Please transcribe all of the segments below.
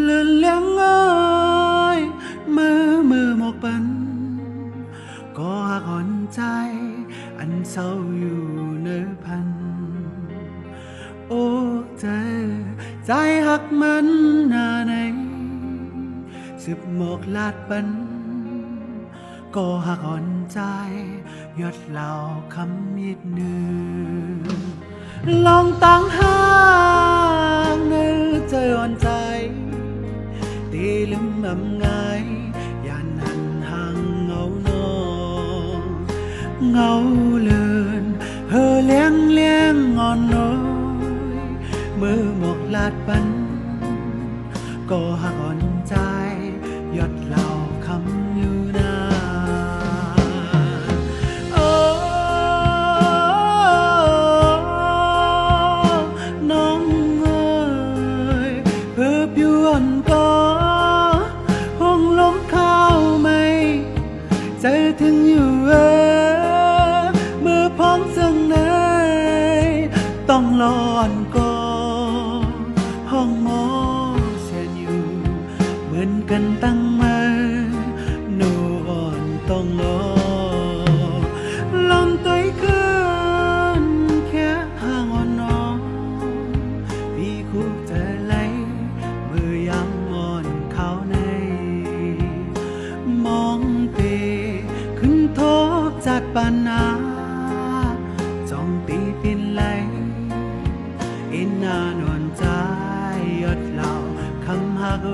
เลื่อนเลี้ยงเอ้ยมือหมกปันก็หักหอนใจอันเศร้าอยู่เนื้อพันโอ้ใจหักมันหน้าไหนสืบหมอกลาดปันก็หักหอนใจยอดเหล่าคำมิดเนื้อลองตั้งห่างเนื้อใจอ่อนใจตีลืมอำไงยันหันห่างเงานองเงาเลินเฮอเลี้ยงงอนน้อยมือหมอกลาดปันก็หักอ่อนใจยอดเหล่าคำอยู่นาน้องเอ๋ยเพื่อผิวอ่อนก็ห้องลมเข้าไม่ใจถึงอยู่เมื่อพ้องซึ่งไหนต้องรอนก็ห้องหมอเสียอยู่เหมือนกันตั้งมาโนอ่อนต้องรอลองตัวขึ้นแค่ห่างอ่อนน้องพี่คู่จะไหลเมื่อยังอ่อนเขาในมองเตขึ้นทบจัดปัญหาจ้องตีปินไหลอินนานวนใจยอดเหล่าคำหัก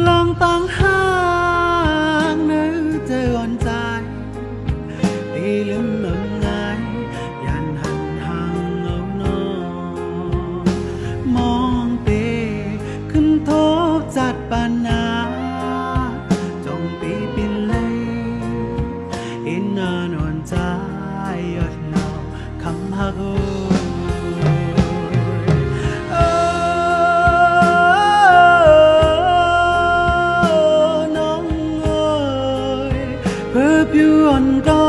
ลองตั้งห่างเนื้อใจอ่อนใจตีลืมอำไงยันหันห่างเงานองมองเตขึ้นทบจัดปัญหาจงตีปินเลยอินนานวนใจยอดเหล่าคำหักเพื่อผิวอ่อนก็